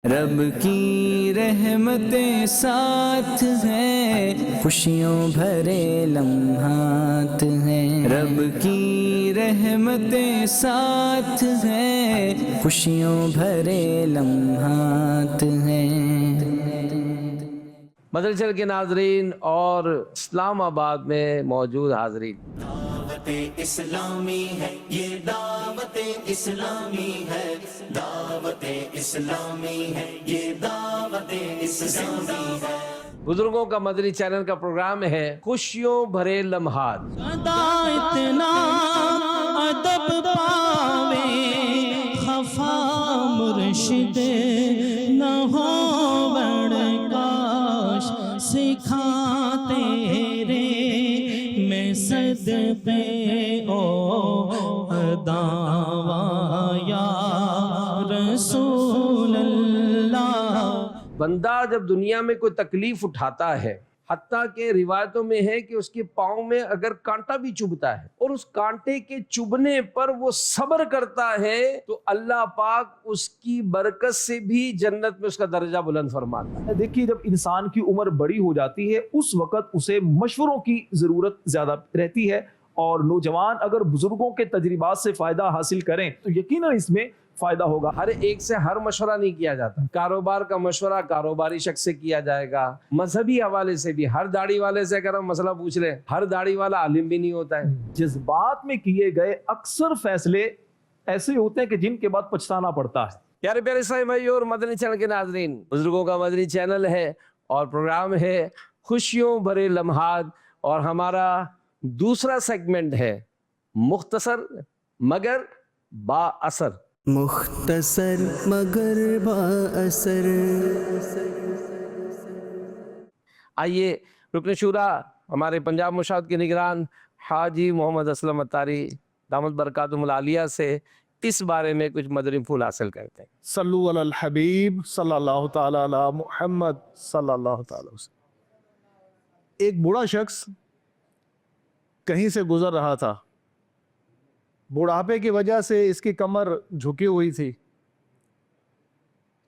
رب کی رحمتیں ساتھ ہیں، خوشیوں بھرے لمحات ہیں، رب کی رحمتیں ساتھ ہیں، خوشیوں بھرے لمحات ہیں۔ مدنی چینل کے ناظرین اور اسلام آباد میں موجود حاضرین، دعوت اسلامی ہے یہ، دعوت اسلامی ہے، دعوت اسلامی ہے یہ، دعوت اسلامی ہے۔ بزرگوں کا مدنی چینل کا پروگرام ہے خوشیوں بھرے لمحات۔ صدا اتنا ادب پاوے، خفا مرشد نہ ہو بڑ کاش، سکھا تیرے میں صدقے او دعوا یا رسول اللہ۔ بندہ جب دنیا میں کوئی تکلیف اٹھاتا ہے، حتیٰ کہ روایتوں میں ہے کہ اس کے پاؤں میں اگر کانٹا بھی چبھتا ہے اور اس کانٹے کے چبھنے پر وہ صبر کرتا ہے تو اللہ پاک اس کی برکت سے بھی جنت میں اس کا درجہ بلند فرماتا ہے۔ دیکھیے، جب انسان کی عمر بڑی ہو جاتی ہے اس وقت اسے مشوروں کی ضرورت زیادہ رہتی ہے، اور نوجوان اگر بزرگوں کے تجربات سے فائدہ حاصل کریں تو یقیناً اس میں فائدہ ہوگا۔ ہر ایک سے ہر مشورہ نہیں کیا جاتا۔ کاروبار کا مشورہ کاروباری شخص سے کیا جائے گا، مذہبی حوالے سے بھی۔ ہر داڑھی والے سے اگر ہم مسئلہ پوچھ لیں، ہر داڑھی والا عالم بھی نہیں ہوتا ہے۔ جذبات میں کیے گئے اکثر فیصلے ایسے ہوتے ہیں کہ جن کے بعد پچھتانا پڑتا ہے۔ پیارے پیارے اسلامی بھائیو اور مدنی چینل کے ناظرین، بزرگوں کا مدنی چینل ہے اور پروگرام ہے خوشیوں بھرے لمحات، اور ہمارا دوسرا سیگمنٹ ہے مختصر مگر با اثر۔ مختصر مگر با اثر۔ آئیے رکن شورا ہمارے پنجاب مشاہد کے نگران حاجی محمد اسلم اتاری دامت برکاتہم العالیہ سے اس بارے میں کچھ مدنی پھول حاصل کرتے ہیں۔ صلو علی الحبیب صلی اللہ تعالی علی محمد صلی اللہ تعالی وسلم۔ ایک بوڑھا شخص کہیں سے گزر رہا تھا، بڑھاپے کی وجہ سے اس کی کمر جھکی ہوئی تھی۔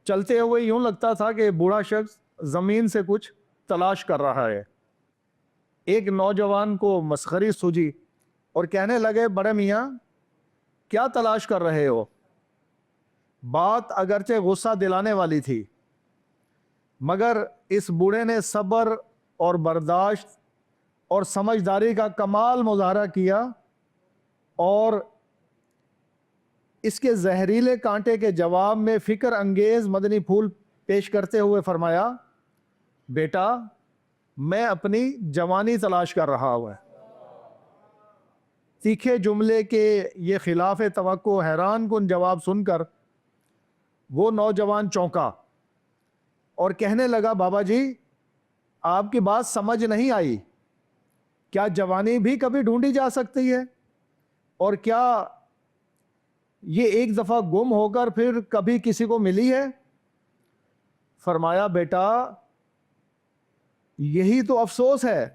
چلتے ہوئے یوں لگتا تھا کہ بوڑھا شخص زمین سے کچھ تلاش کر رہا ہے۔ ایک نوجوان کو مسخری سوجی اور کہنے لگے، بڑے میاں کیا تلاش کر رہے ہو؟ بات اگرچہ غصہ دلانے والی تھی، مگر اس بوڑھے نے صبر اور برداشت اور سمجھداری کا کمال مظاہرہ کیا، اور اس کے زہریلے کانٹے کے جواب میں فکر انگیز مدنی پھول پیش کرتے ہوئے فرمایا، بیٹا میں اپنی جوانی تلاش کر رہا ہوں۔ تیکھے جملے کے یہ خلاف توقع حیران کن جواب سن کر وہ نوجوان چونکا اور کہنے لگا، بابا جی آپ کی بات سمجھ نہیں آئی، کیا جوانی بھی کبھی ڈھونڈی جا سکتی ہے؟ اور کیا یہ ایک دفعہ گم ہو کر پھر کبھی کسی کو ملی ہے؟ فرمایا، بیٹا یہی تو افسوس ہے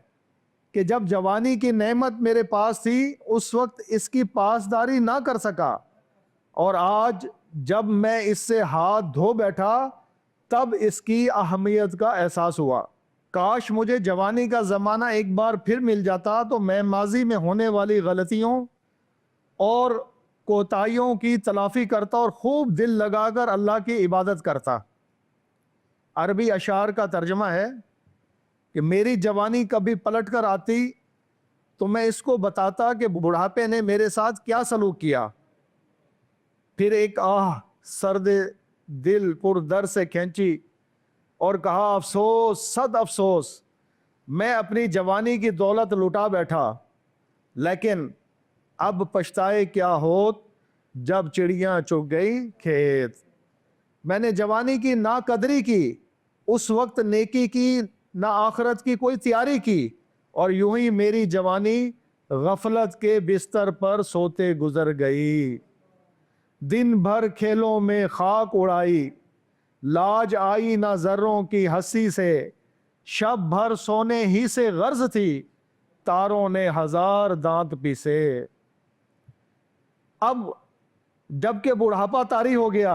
کہ جب جوانی کی نعمت میرے پاس تھی اس وقت اس کی پاسداری نہ کر سکا، اور آج جب میں اس سے ہاتھ دھو بیٹھا تب اس کی اہمیت کا احساس ہوا۔ کاش مجھے جوانی کا زمانہ ایک بار پھر مل جاتا تو میں ماضی میں ہونے والی غلطیوں اور کوتاہیوں کی تلافی کرتا اور خوب دل لگا کر اللہ کی عبادت کرتا۔ عربی اشعار کا ترجمہ ہے کہ میری جوانی کبھی پلٹ کر آتی تو میں اس کو بتاتا کہ بڑھاپے نے میرے ساتھ کیا سلوک کیا۔ پھر ایک آہ سرد دل پر در سے کھینچی اور کہا، افسوس صد افسوس، میں اپنی جوانی کی دولت لٹا بیٹھا، لیکن اب پچھتائے کیا ہوت جب چڑیاں چگ گئی کھیت۔ میں نے جوانی کی ناقدری کی، اس وقت نیکی کی نہ آخرت کی کوئی تیاری کی، اور یوں ہی میری جوانی غفلت کے بستر پر سوتے گزر گئی۔ دن بھر کھیلوں میں خاک اڑائی، لاج آئی نہ ذروں کی ہنسی سے، شب بھر سونے ہی سے غرض تھی، تاروں نے ہزار دانت پیسے۔ اب جب کہ بڑھاپا طاری ہو گیا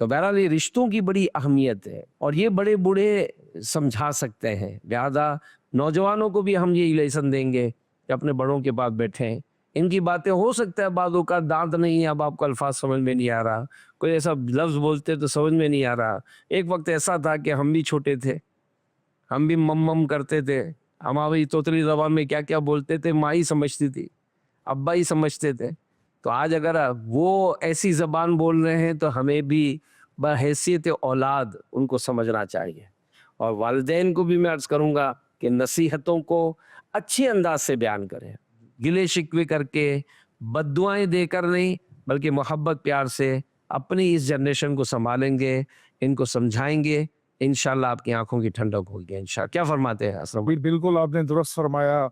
تو بہرحال یہ رشتوں کی بڑی اہمیت ہے اور یہ بڑے بوڑھے سمجھا سکتے ہیں، لہذا نوجوانوں کو بھی ہم یہی لیسن دیں گے کہ اپنے بڑوں کے پاس بیٹھیں، ان کی باتیں ہو سکتا ہے بعض اوقات دانت نہیں ہے، اب آپ کو الفاظ سمجھ میں نہیں آ رہا، کوئی ایسا لفظ بولتے تو سمجھ میں نہیں آ رہا۔ ایک وقت ایسا تھا کہ ہم بھی چھوٹے تھے، ہم بھی مم کرتے تھے، ہماری توتلی زبان میں کیا کیا بولتے تھے ماں ہی سمجھتی تھی، ابا ہی سمجھتے تھے۔ تو آج اگر وہ ایسی زبان بول رہے ہیں تو ہمیں بھی بحیثیت اولاد ان کو سمجھنا چاہیے، اور والدین کو بھی میں عرض کروں گا کہ نصیحتوں کو اچھے انداز سے بیان کریں، گلے شکوے کر کے، بد دعائیں دے کر نہیں، بلکہ محبت پیار سے اپنی اس جنریشن کو سنبھالیں گے، ان کو سمجھائیں گے، انشاءاللہ آپ کی آنکھوں کی ٹھنڈک ہوگی انشاءاللہ۔ کیا فرماتے ہیں اسلم؟ بالکل آپ نے درست فرمایا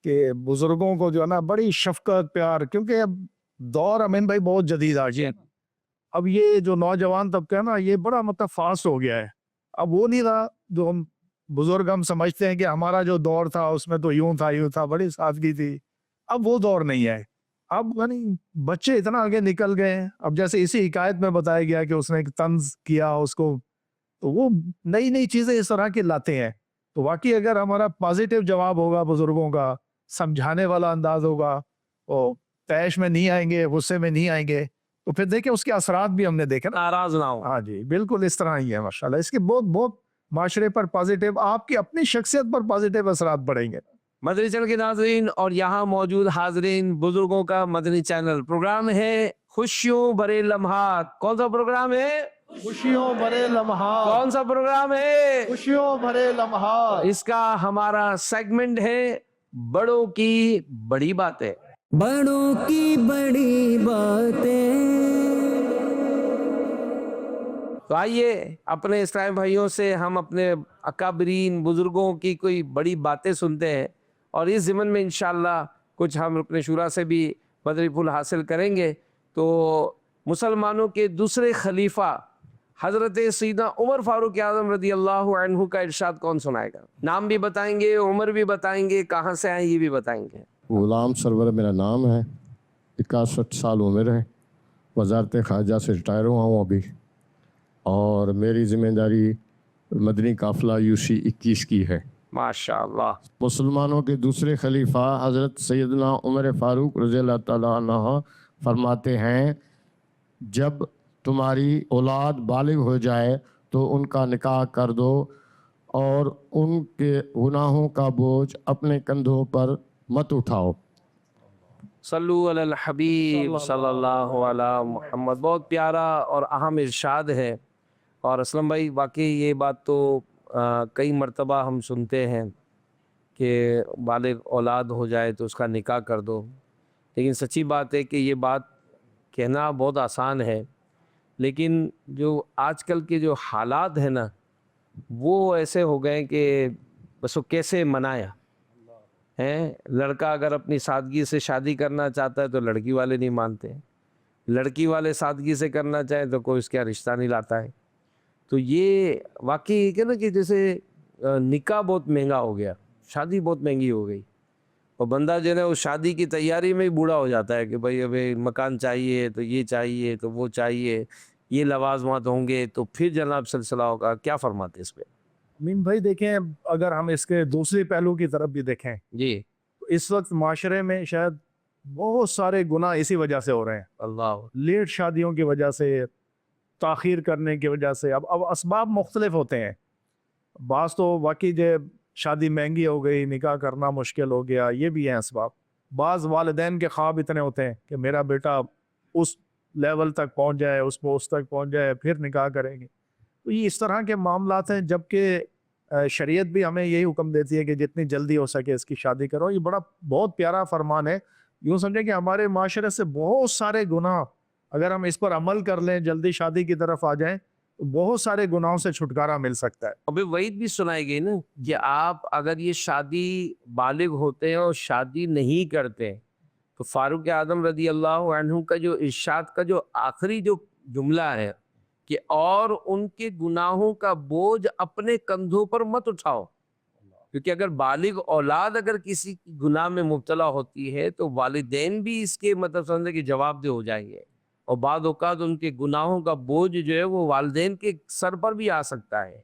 کہ بزرگوں کو جو ہے نا بڑی شفقت پیار، کیونکہ اب دور امین بھائی بہت جدید آ گیا ہے۔ اب یہ جو نوجوان طبقہ ہے نا یہ بڑا مطلب فاسٹ ہو گیا ہے، اب وہ نہیں رہا جو ہم بزرگ ہم سمجھتے ہیں کہ ہمارا جو دور تھا اس میں تو یوں تھا بڑی سادگی تھی، اب وہ دور نہیں ہے۔ اب یعنی بچے اتنا آگے نکل گئے ہیں، اب جیسے اسی حکایت میں بتایا گیا کہ اس نے ایک طنز کیا اس کو، تو وہ نئی نئی چیزیں اس طرح کی لاتے ہیں۔ تو واقعی اگر ہمارا پازیٹیو جواب ہوگا بزرگوں کا، سمجھانے والا انداز ہوگا، وہ طیش میں نہیں آئیں گے، غصے میں نہیں آئیں گے، تو پھر دیکھیں اس کے اثرات بھی ہم نے دیکھے نا۔ ناراض نہ ہو۔ ہاں جی بالکل اس طرح ہی ہے ماشاءاللہ، اس کے بہت بہت معاشرے پر پازیٹیو، آپ کی اپنی شخصیت پر پازیٹیو اثرات پڑیں گے۔ مدنی چینل کے ناظرین اور یہاں موجود حاضرین، بزرگوں کا مدنی چینل پروگرام ہے خوشیوں بھرے لمحات۔ کون سا پروگرام ہے؟ خوشیوں بھرے لمحات، کون سا پروگرام ہے؟ خوشیوں بھرے لمحات۔ اس کا ہمارا سیگمنٹ ہے بڑوں کی بڑی باتیں۔ بڑوں کی بڑی باتیں۔ تو آئیے اپنے اسلامی بھائیوں سے ہم اپنے اکابرین بزرگوں کی کوئی بڑی باتیں سنتے ہیں، اور اس ضمن میں انشاءاللہ کچھ ہم رکن شورا سے بھی مدنی پھول حاصل کریں گے۔ تو مسلمانوں کے دوسرے خلیفہ حضرت سیدنا عمر فاروق اعظم رضی اللہ عنہ کا ارشاد کون سنائے گا؟ نام بھی بتائیں گے، عمر بھی بتائیں گے، کہاں سے آئے یہ بھی بتائیں گے۔ غلام سرور میرا نام ہے، 61 سال عمر ہے، وزارت خارجہ سے ریٹائر ہوا ہوں ابھی، اور میری ذمہ داری مدنی قافلہ UC 21 کی ہے۔ ماشاءاللہ۔ مسلمانوں کے دوسرے خلیفہ حضرت سیدنا عمر فاروق رضی اللہ تعالیٰ عنہ فرماتے ہیں، جب تمہاری اولاد بالغ ہو جائے تو ان کا نکاح کر دو، اور ان کے گناہوں کا بوجھ اپنے کندھوں پر مت اٹھاؤ۔ صلو علی الحبیب صلی اللہ علی محمد۔ بہت پیارا اور اہم ارشاد ہے، اور اسلم بھائی واقعی یہ بات تو کئی مرتبہ ہم سنتے ہیں کہ بالغ اولاد ہو جائے تو اس کا نکاح کر دو، لیکن سچی بات ہے کہ یہ بات کہنا بہت آسان ہے، لیکن جو آج کل کے جو حالات ہیں نا وہ ایسے ہو گئے کہ بس وہ کیسے منایا ہے۔ لڑکا اگر اپنی سادگی سے شادی کرنا چاہتا ہے تو لڑکی والے نہیں مانتے، لڑکی والے سادگی سے کرنا چاہیں تو کوئی اس کا رشتہ نہیں لاتا ہے۔ تو یہ واقعی ہے نا کہ جیسے نکاح بہت مہنگا ہو گیا، شادی بہت مہنگی ہو گئی، اور بندہ جو ہے اس شادی کی تیاری میں ہی بوڑھا ہو جاتا ہے کہ بھائی ابھی مکان چاہیے تو یہ چاہیے تو وہ چاہیے، یہ لوازمات ہوں گے تو پھر جناب سلسلہ ہوگا۔ کیا فرماتے اس پہ؟ امین بھائی دیکھیں، اگر ہم اس کے دوسرے پہلو کی طرف بھی دیکھیں جی۔ تو اس وقت معاشرے میں شاید بہت سارے گناہ اسی وجہ سے ہو رہے ہیں، اللہ۔ لیٹ شادیوں کی وجہ سے، تاخیر کرنے کی وجہ سے۔ اب اسباب مختلف ہوتے ہیں، بعض تو واقعی جو شادی مہنگی ہو گئی، نکاح کرنا مشکل ہو گیا، یہ بھی ہیں اسباب۔ بعض والدین کے خواب اتنے ہوتے ہیں کہ میرا بیٹا اس لیول تک پہنچ جائے، اس پوسٹ تک پہنچ جائے پھر نکاح کریں گے۔ تو یہ اس طرح کے معاملات ہیں، جبکہ شریعت بھی ہمیں یہی حکم دیتی ہے کہ جتنی جلدی ہو سکے اس کی شادی کرو۔ یہ بہت پیارا فرمان ہے۔ یوں سمجھیں کہ ہمارے معاشرے سے بہت سارے گناہ اگر ہم اس پر عمل کر لیں، جلدی شادی کی طرف آ جائیں، تو بہت سارے گناہوں سے چھٹکارا مل سکتا ہے۔ ابھی وعید بھی سنائی گئی نا کہ آپ اگر یہ شادی بالغ ہوتے ہیں اور شادی نہیں کرتے تو فاروق اعظم رضی اللہ عنہ کا جو ارشاد کا جو آخری جو جملہ ہے کہ اور ان کے گناہوں کا بوجھ اپنے کندھوں پر مت اٹھاؤ، کیونکہ اگر بالغ اولاد اگر کسی گناہ میں مبتلا ہوتی ہے تو والدین بھی اس کے مطلب سمجھے کہ جواب دہ ہو جائیں گے، اور بعض اوقات ان کے گناہوں کا بوجھ جو ہے وہ والدین کے سر پر بھی آ سکتا ہے.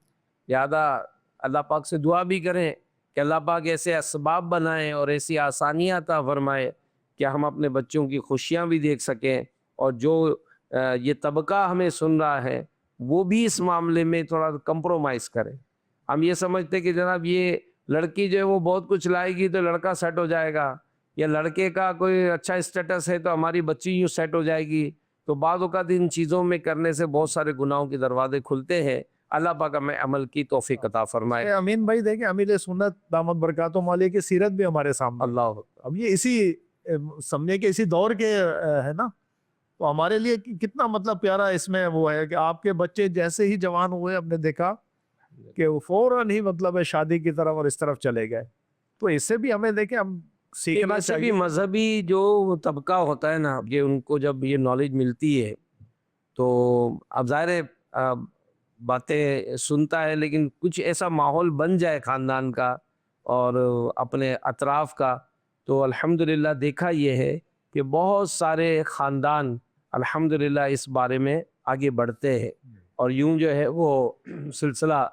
لہذا اللہ پاک سے دعا بھی کریں کہ اللہ پاک ایسے اسباب بنائیں اور ایسی آسانیاں عطا فرمائے کہ ہم اپنے بچوں کی خوشیاں بھی دیکھ سکیں، اور جو یہ طبقہ ہمیں سن رہا ہے وہ بھی اس معاملے میں تھوڑا کمپرومائز کرے. ہم یہ سمجھتے کہ جناب یہ لڑکی جو ہے وہ بہت کچھ لائے گی تو لڑکا سیٹ ہو جائے گا، یا لڑکے کا کوئی اچھا اسٹیٹس ہے تو ہماری بچی یوں سیٹ ہو جائے گی. تو بعض اوقات ان چیزوں میں کرنے سے بہت سارے گناہوں کے دروازے کھلتے ہیں. اللہ پاک ہمیں عمل کی توفیق عطا فرمائے. امین بھائی دیکھیں امیر سنت دامت برکاتہم علیہ کی سیرت بھی ہمارے سامنے. اللہ اب یہ اسی سمجھے کہ اسی دور کے ہے نا، تو ہمارے لیے کتنا مطلب پیارا اس میں وہ ہے کہ آپ کے بچے جیسے ہی جوان ہوئے ہم نے دیکھا کہ وہ فوراً ہی مطلب شادی کی طرف اور اس طرف چلے گئے. تو اس سے بھی ہمیں دیکھیں ہم سیکھنا ویسے بھی چاہیے. مذہبی جو طبقہ ہوتا ہے نا، یہ ان کو جب یہ نالج ملتی ہے تو اب ظاہر ہے باتیں سنتا ہے، لیکن کچھ ایسا ماحول بن جائے خاندان کا اور اپنے اطراف کا، تو الحمدللہ دیکھا یہ ہے کہ بہت سارے خاندان الحمدللہ اس بارے میں آگے بڑھتے ہیں، اور یوں جو ہے وہ سلسلہ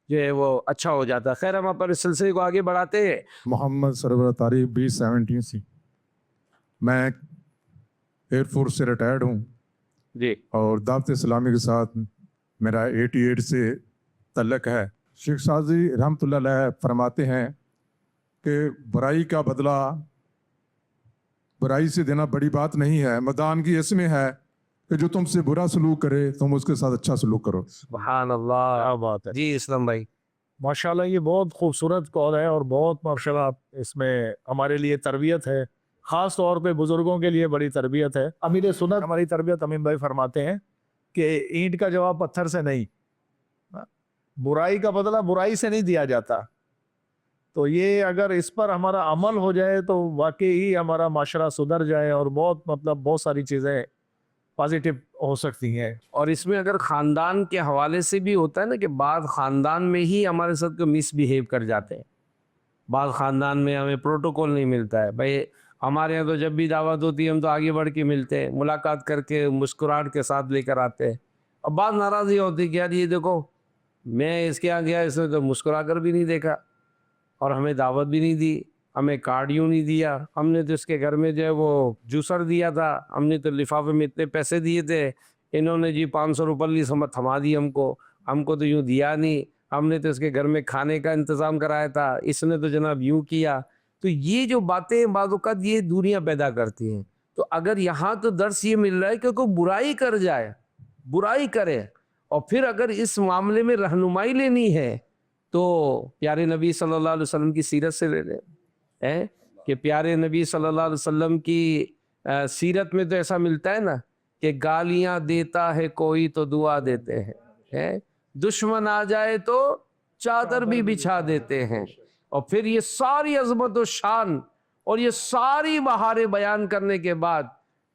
جو ہے وہ اچھا ہو جاتا ہے. خیر ہم اپنے سلسلے کو آگے بڑھاتے ہیں. محمد سرور تاریخ 2017 سے میں ایئر فورس سے ریٹائرڈ ہوں جی اور دعوت اسلامی کے ساتھ میرا 88 سے تعلق ہے. شیخ سازی رحمۃ اللہ علیہ فرماتے ہیں کہ برائی کا بدلہ برائی سے دینا بڑی بات نہیں ہے، میدان کی اس میں ہے کہ جو تم سے برا سلوک کرے تم اس کے ساتھ اچھا سلوک کرو. سبحان اللہ. کیا بات ہے. جی اسلام بھائی. ماشاءاللہ یہ بہت خوبصورت قول ہے اور بہت ماشاءاللہ اس میں ہمارے لیے تربیت ہے، خاص طور پہ بزرگوں کے لیے بڑی تربیت ہے. امیر سنت ہماری تربیت امین بھائی فرماتے ہیں کہ اینٹ کا جواب پتھر سے نہیں، برائی کا بدلہ برائی سے نہیں دیا جاتا. تو یہ اگر اس پر ہمارا عمل ہو جائے تو واقعی ہمارا معاشرہ سدھر جائے اور بہت ساری چیزیں پازیٹیو ہو سکتی ہیں. اور اس میں اگر خاندان کے حوالے سے بھی ہوتا ہے نا کہ بعض خاندان میں ہی ہمارے ساتھ کو مس بیہیو کر جاتے ہیں. بعض خاندان میں ہمیں پروٹوکول نہیں ملتا ہے. بھائی ہمارے یہاں تو جب بھی دعوت ہوتی ہے ہم تو آگے بڑھ کے ملتے ہیں، ملاقات کر کے مسکراہٹ کے ساتھ لے کر آتے ہیں. اور بعض ناراضی ہوتی کہ یار یہ دیکھو میں اس کے یہاں گیا، اس نے تو مسکرا کر بھی نہیں دیکھا اور ہمیں دعوت بھی نہیں دی، ہمیں کارڈ یوں نہیں دیا، ہم نے تو اس کے گھر میں جو ہے وہ جوسر دیا تھا، ہم نے تو لفافے میں اتنے پیسے دیے تھے، انہوں نے جی 500 روپے تھما دی ہم کو تو یوں دیا نہیں، ہم نے تو اس کے گھر میں کھانے کا انتظام کرایا تھا، اس نے تو جناب یوں کیا. تو یہ جو باتیں بعض اوقات یہ دوریاں پیدا کرتی ہیں. تو اگر یہاں تو درس یہ مل رہا ہے کہ کوئی برائی کر جائے، برائی کرے، اور پھر اگر اس معاملے میں رہنمائی لینی ہے تو پیارے نبی صلی اللہ علیہ وسلم کی سیرت سے لے لیں کہ پیارے نبی صلی اللہ علیہ وسلم کی سیرت میں تو ایسا ملتا ہے نا کہ گالیاں دیتا ہے کوئی تو دعا دیتے ہیں، دشمن آ جائے تو چادر بھی بچھا دیتے ہیں. اور پھر یہ ساری عظمت و شان اور یہ ساری بہاریں بیان کرنے کے بعد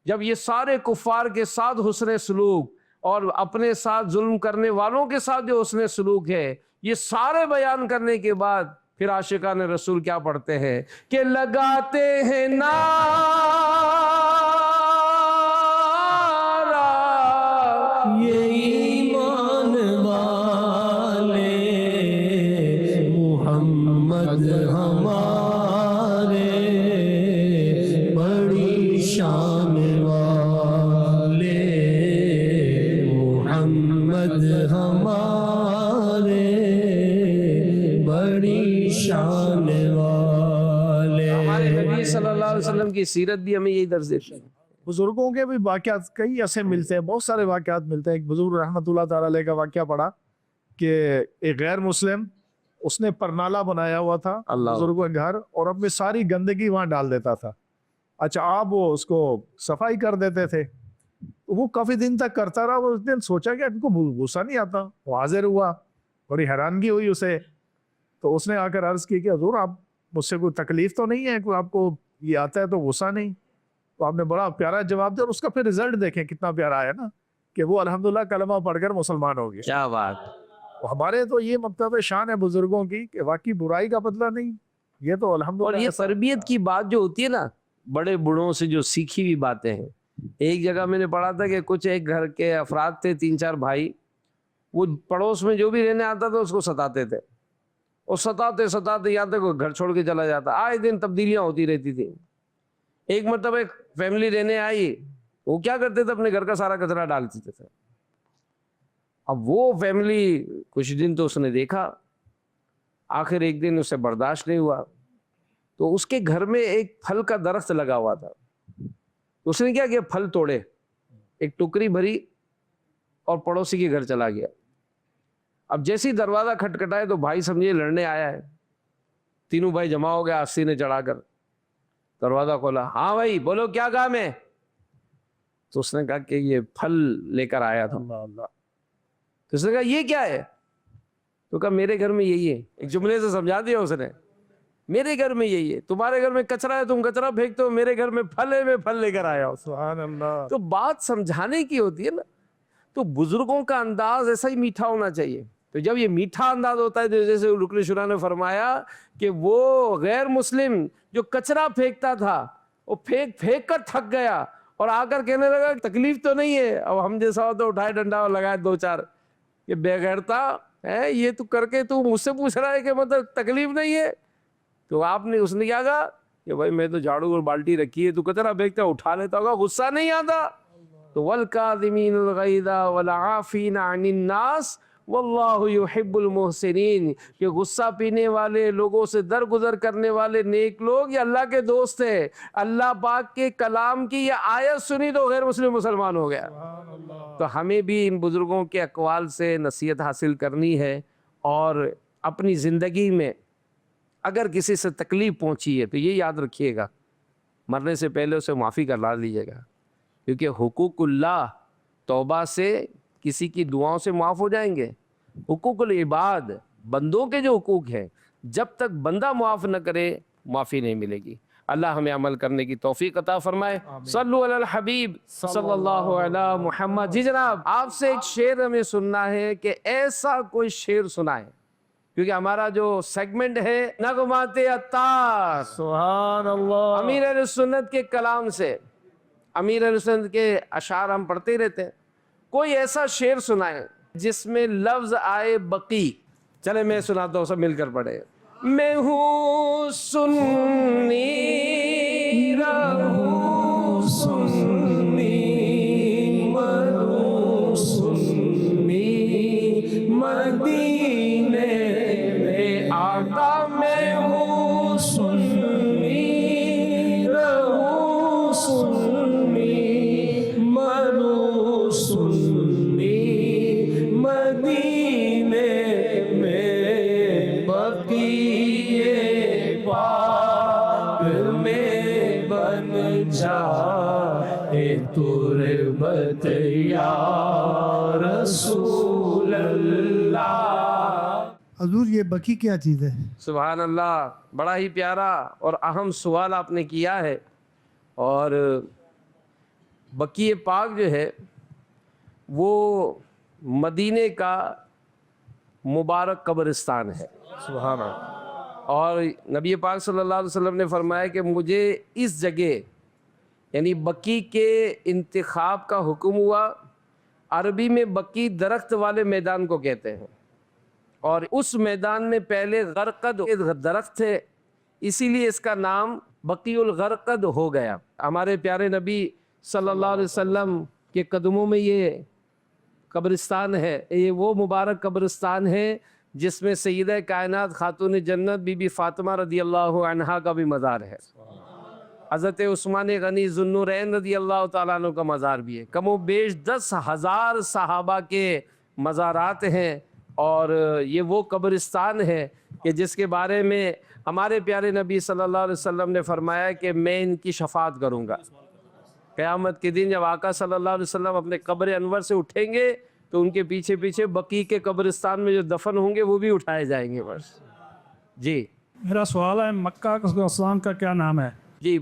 جب یہ سارے کفار کے ساتھ حسن سلوک اور اپنے ساتھ ظلم کرنے والوں کے ساتھ جو حسن سلوک ہے یہ سارے بیان کرنے کے بعد پھر عاشقان رسول کیا پڑھتے ہیں کہ لگاتے ہیں نعرہ یہ ایمان والے محمد ہمارے بڑی شان والے محمد ہمارے بڑی شان والے. ہمارے نبی صلی اللہ علیہ وسلم کی سیرت بھی ہمیں یہی درس دیتی ہے. بزرگوں کے بھی واقعات کئی ایسے ملتے ہیں، بہت سارے واقعات ملتے ہیں. ایک بزرگ رحمۃ اللہ تعالی علیہ کا واقعہ پڑھا کہ ایک غیر مسلم اس نے پرنالہ بنایا ہوا تھا بزرگوں کے گھر اور اپنی ساری گندگی وہاں ڈال دیتا تھا. اچھا آپ وہ اس کو صفائی کر دیتے تھے، وہ کافی دن تک کرتا رہا. وہ اس دن سوچا کہ ان کو غصہ نہیں آتا، وہ حاضر ہوا، بڑی حیرانگی ہوئی اسے. تو اس نے آ کر عرض کی کہ حضور آپ مجھ سے کوئی تکلیف تو نہیں ہے، کوئی آپ کو یہ آتا ہے تو غصہ نہیں؟ تو آپ نے بڑا پیارا جواب دیا اور اس کا پھر رزلٹ دیکھیں کتنا پیارا آیا نا کہ وہ الحمدللہ کلمہ پڑھ کر مسلمان ہو گیا. کیا بات. ہمارے تو یہ مطلب شان ہے بزرگوں کی کہ واقعی برائی کا بدلہ نہیں، یہ تو اور الحمدللہ. یہ تربیت کی بات جو ہوتی ہے نا، بڑے بوڑھوں سے جو سیکھی ہوئی باتیں ہیں ایک جگہ میں نے پڑھا تھا کہ کچھ ایک گھر کے افراد تھے 3-4 بھائی, وہ پڑوس میں جو بھی رہنے آتا تھا اس کو ستاتے تھے, اور ستاتے ستاتے یہاں تک وہ گھر چھوڑ کے چلا جاتا. آئے دن تبدیلیاں ہوتی رہتی تھیں. ایک مرتبہ ایک فیملی رہنے آئی, وہ کیا کرتے تھے, اپنے گھر کا سارا کچرا ڈال دیتے تھے. اب وہ فیملی کچھ دن تو اس نے دیکھا, آخر ایک دن اسے برداشت نہیں ہوا, تو اس کے گھر میں ایک پھل کا درخت لگا ہوا تھا. اس نے کیا پھل توڑے, ایک ٹوکری بھری اور پڑوسی کے گھر چلا گیا. اب جیسے ہی دروازہ کھٹکھٹائے تو بھائی سمجھے لڑنے آیا ہے. تینوں بھائی جمع ہو گیا آستین نے چڑھا کر, دروازہ کھولا. ہاں بھائی بولو کیا کام ہے؟ تو اس نے کہا کہ یہ پھل لے کر آیا تھا. تو اس نے کہا یہ کیا ہے؟ تو کہا میرے گھر میں یہی ہے. ایک جملے سے سمجھا دیا اس نے, میرے گھر میں یہی ہے. تمہارے گھر میں کچرا ہے تم کچرا پھینکتے ہو, میرے گھر میں پھل ہے میں پھل لے کر آیا ہوں. سبحان اللہ. تو بات سمجھانے کی ہوتی ہے نا, تو بزرگوں کا انداز ایسا ہی میٹھا ہونا چاہیے. تو جب یہ میٹھا انداز ہوتا ہے, جیسے رکن شورا نے فرمایا کہ وہ غیر مسلم جو کچرا پھینکتا تھا وہ پھینک پھینک کر تھک گیا اور آ کر کہنے لگا تکلیف تو نہیں ہے. اب ہم جیسا ہو تو اٹھائے ڈنڈا اور لگائے 2-4 کہ بے غیرتا ہے, یہ تو کر کے تو مجھ سے پوچھ رہا ہے کہ مطلب تکلیف نہیں ہے. تو آپ نے, اس نے کیا کہا کہ بھائی میں تو جھاڑو اور بالٹی رکھی ہے, تو کچرا پھینکتا اٹھا لیتا ہوگا, غصہ نہیں آتا. تو وَالْكَاظِمِينَ الْغَيْظَ وَالْعَافِينَ عَنِ النَّاسِ وَاللَّهُ يُحِبُّ الْمُحْسِنِينَ, کہ غصہ پینے والے, لوگوں سے درگزر کرنے والے نیک لوگ یہ اللہ کے دوست ہیں. اللہ پاک کے کلام کی یہ آیت سنی تو غیر مسلم مسلمان ہو گیا. تو ہمیں بھی ان بزرگوں کے اقوال سے نصیحت حاصل کرنی ہے, اور اپنی زندگی میں اگر کسی سے تکلیف پہنچی ہے تو یہ یاد رکھیے گا, مرنے سے پہلے اسے معافی کروا لیجیے گا, کیونکہ حقوق اللہ توبہ سے کسی کی دعاؤں سے معاف ہو جائیں گے. حقوق العباد, بندوں کے جو حقوق ہیں, جب تک بندہ معاف نہ کرے معافی نہیں ملے گی. اللہ ہمیں عمل کرنے کی توفیق عطا فرمائے. صلو علی الحبیب صلی اللہ علی محمد. جی جناب, آپ سے ایک شعر ہمیں سننا ہے, کہ ایسا کوئی شعر سنائیں, کیونکہ ہمارا جو سیگمنٹ ہے نغمات عطار, سبحان اللہ. امیر اہل سنت کے کلام سے, امیر اہل سنت کے اشعار ہم پڑھتے ہی رہتے ہیں. کوئی ایسا شعر سنائیں جس میں لفظ آئے بقی. چلے میں سناتا ہوں, سب مل کر پڑھے. میں ہوں سنی رہوں سنی مروں سنی, مدینے میں آقا میں ہوں سنی رہوں سنی مروں سنی, مدینے میں بقیے پاک میں بن جائے تربت یا رسول اللہ. حضور یہ بقی کیا چیز ہے؟ سبحان اللہ, بڑا ہی پیارا اور اہم سوال آپ نے کیا ہے. اور بقیع پاک جو ہے وہ مدینے کا مبارک قبرستان ہے. سبحان اللہ. اور نبی پاک صلی اللہ علیہ وسلم نے فرمایا کہ مجھے اس جگہ یعنی بقیع کے انتخاب کا حکم ہوا. عربی میں بقیع درخت والے میدان کو کہتے ہیں, اور اس میدان میں پہلے غرقد درخت تھے, اسی لیے اس کا نام بقیع الغرقد ہو گیا. ہمارے پیارے نبی صلی اللہ علیہ وسلم کے قدموں میں یہ قبرستان ہے, یہ وہ مبارک قبرستان ہے جس میں سیدہ کائنات خاتون جنت بی بی فاطمہ رضی اللہ عنہا کا بھی مزار ہے. حضرت عثمان غنی ذو النورین رضی اللہ تعالیٰ عنہ کا مزار بھی ہے. کم و بیش 10,000 صحابہ کے مزارات ہیں, اور یہ وہ قبرستان ہے کہ جس کے بارے میں ہمارے پیارے نبی صلی اللہ علیہ وسلم نے فرمایا کہ میں ان کی شفاعت کروں گا. قیامت کے دن جب آقا صلی اللہ علیہ وسلم اپنے قبر انور سے اٹھیں گے تو ان کے پیچھے پیچھے بقیع کے قبرستان میں جو دفن ہوں گے وہ بھی اٹھائے جائیں گے. بس جی میرا سوال ہے, مکہ اسلام کا کیا نام ہے؟ جی,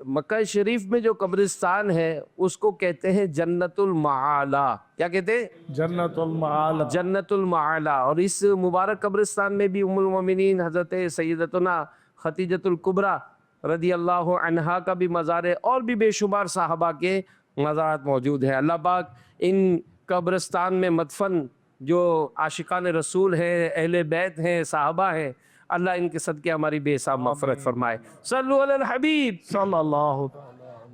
مکہ شریف میں جو قبرستان ہے اس کو کہتے ہیں جنت المعالی. کیا کہتے ہیں؟ جنت المعالی. جنت المعالی. اور اس مبارک قبرستان میں بھی ام المومنین حضرت سیدتنا خدیجۃ الکبریٰ رضی اللہ عنہا کا بھی مزار ہے، اور بھی بے شمار صحابہ کے مزارات موجود ہیں۔ اللہ پاک ان قبرستان میں مدفن جو عاشقان رسول ہیں، اہل بیت ہیں، صحابہ ہیں، اللہ ان کے صدقے ہماری بے حساب مغفرت فرمائے۔ صلو علی الحبیب صلی اللہ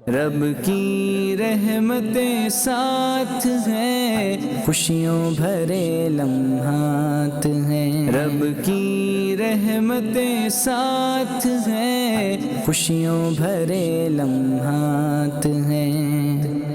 رب کی رحمتیں ساتھ ہیں، خوشیوں بھرے لمحات ہیں، رب کی رحمتیں ساتھ ہیں، خوشیوں بھرے لمحات ہیں۔